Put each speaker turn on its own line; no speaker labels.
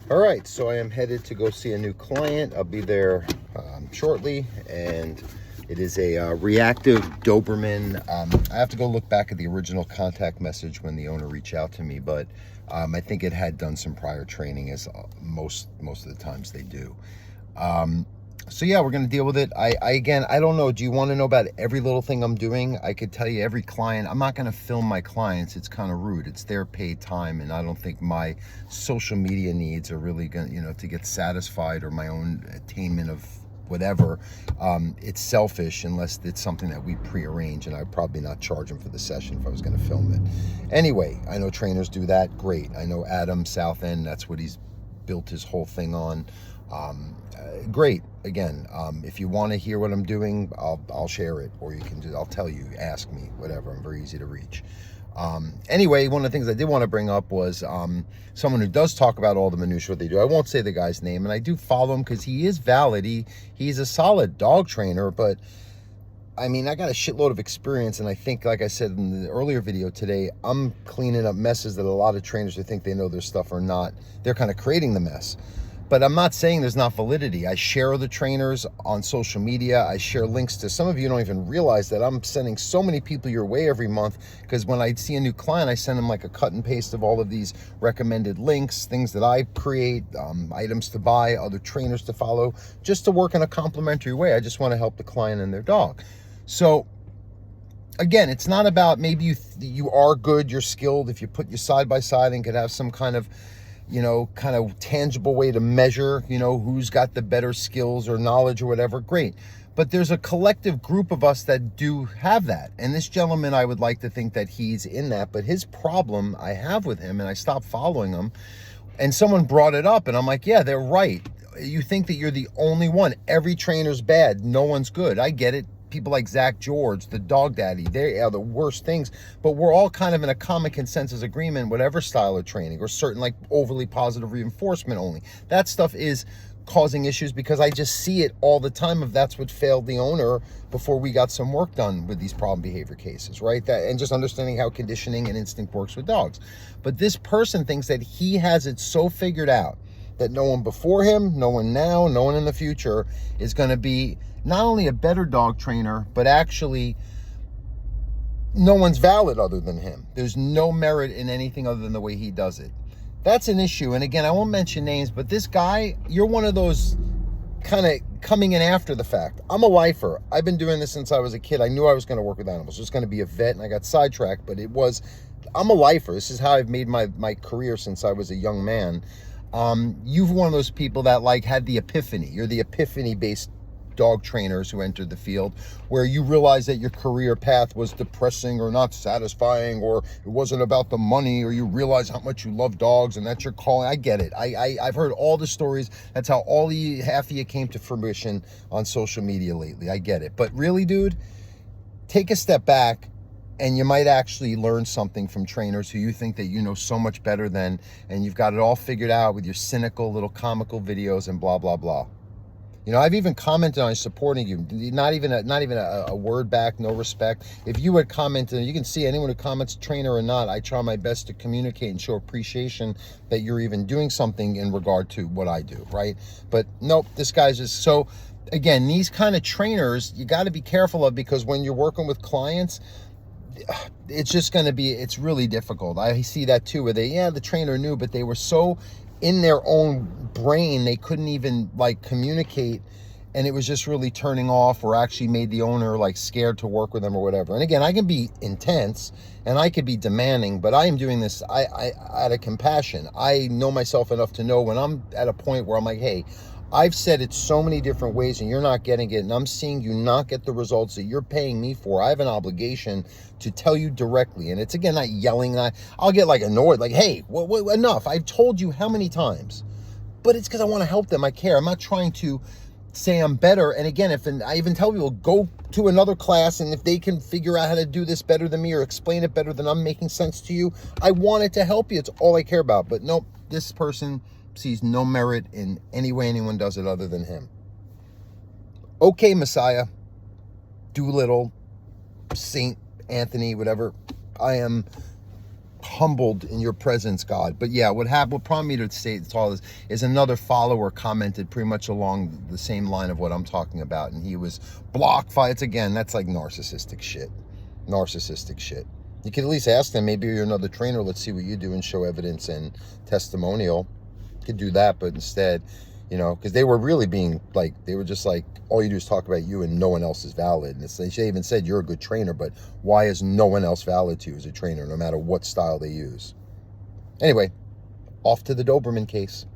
All right, so I am headed to go see a new client. I'll be there shortly, and it is a reactive Doberman. I have to go look back at the original contact message when the owner reached out to me, but I think it had done some prior training, as most of the times they do. So yeah, we're gonna deal with it. I again, I don't know. Do you want to know about every little thing I'm doing? I could tell you every client. I'm not gonna film my clients. It's kind of rude. It's their paid time, and I don't think my social media needs are really gonna, to get satisfied, or my own attainment of whatever. It's selfish unless it's something that we pre-arrange, and I'd probably not charge them for the session if I was gonna film it. Anyway, I know trainers do that. Great. I know Adam South End. That's what he's built his whole thing on. Great. Again, if you want to hear what I'm doing, I'll share it, or I'll tell you, ask me, whatever. I'm very easy to reach. Anyway, one of the things I did want to bring up was someone who does talk about all the minutiae what they do. I won't say the guy's name, and I do follow him because he is valid. He's a solid dog trainer, but I mean, I got a shitload of experience, and I think, like I said in the earlier video today, I'm cleaning up messes that a lot of trainers who think they know their stuff are not. They're kind of creating the mess. But I'm not saying there's not validity. I share the trainers on social media. I share links to, some of you don't even realize that I'm sending so many people your way every month, because when I see a new client, I send them like a cut and paste of all of these recommended links, things that I create, items to buy, other trainers to follow, just to work in a complimentary way. I just want to help the client and their dog. So again, it's not about, maybe you are good, you're skilled, if you put you side by side and could have some kind of tangible way to measure, who's got the better skills or knowledge or whatever, great. But there's a collective group of us that do have that. And this gentleman, I would like to think that he's in that, but his problem I have with him, and I stopped following him, and someone brought it up, and I'm like, yeah, they're right. You think that you're the only one. Every trainer's bad. No one's good. I get it. People like Zach George, the dog daddy, they are the worst things, but we're all kind of in a common consensus agreement, whatever style of training, or certain like overly positive reinforcement only. That stuff is causing issues, because I just see it all the time. If that's what failed the owner before we got some work done with these problem behavior cases, right? And just understanding how conditioning and instinct works with dogs. But this person thinks that he has it so figured out that no one before him, no one now, no one in the future is going to be not only a better dog trainer, but actually no one's valid other than him. There's no merit in anything other than the way he does it. That's an issue. And again, I won't mention names, but this guy, you're one of those kind of coming in after the fact. I'm a lifer. I've been doing this since I was a kid. I knew I was going to work with animals. I was going to be a vet, and I got sidetracked, but I'm a lifer. This is how I've made my career since I was a young man. You're one of those people that had the epiphany. You're the epiphany-based dog trainers who entered the field, where you realize that your career path was depressing or not satisfying, or it wasn't about the money, or you realize how much you love dogs and that's your calling. I get it. I've heard all the stories. That's how half of you came to fruition on social media lately. I get it. But really, dude, take a step back, and you might actually learn something from trainers who you think that you know so much better than, and you've got it all figured out with your cynical little comical videos and blah, blah, blah. I've even commented on supporting you. Not even a word back, no respect. If you had commented, you can see anyone who comments, trainer or not, I try my best to communicate and show appreciation that you're even doing something in regard to what I do, right? But nope, this guy's just so, again, these kind of trainers, you got to be careful of, because when you're working with clients, it's just going to be, it's really difficult. I see that too, where the trainer knew, but they were so in their own brain, they couldn't even communicate, and it was just really turning off, or actually made the owner scared to work with them or whatever. And again, I can be intense and I could be demanding, but I am doing this out of compassion. I know myself enough to know when I'm at a point where I'm like, hey, I've said it so many different ways and you're not getting it, and I'm seeing you not get the results that you're paying me for. I have an obligation to tell you directly. And it's, again, not yelling. I'll get annoyed, hey, enough. I've told you how many times. But it's because I want to help them. I care. I'm not trying to say I'm better. And again, I even tell people, go to another class, and if they can figure out how to do this better than me or explain it better than I'm making sense to you, I wanted to help you. It's all I care about. But nope, this person sees no merit in any way anyone does it other than him. Okay, Messiah, Doolittle, Saint Anthony, whatever. I am humbled in your presence, God. But yeah, what prompted me to say all this is another follower commented pretty much along the same line of what I'm talking about, and he was block fights again. That's like narcissistic shit. Narcissistic shit. You could at least ask them, maybe you're another trainer, let's see what you do and show evidence and testimonial. You could do that, but instead, you know, because they were really being like, they were just like, all you do is talk about you and no one else is valid. And they even said you're a good trainer, but why is no one else valid to you as a trainer, no matter what style they use? Anyway, off to the Doberman case.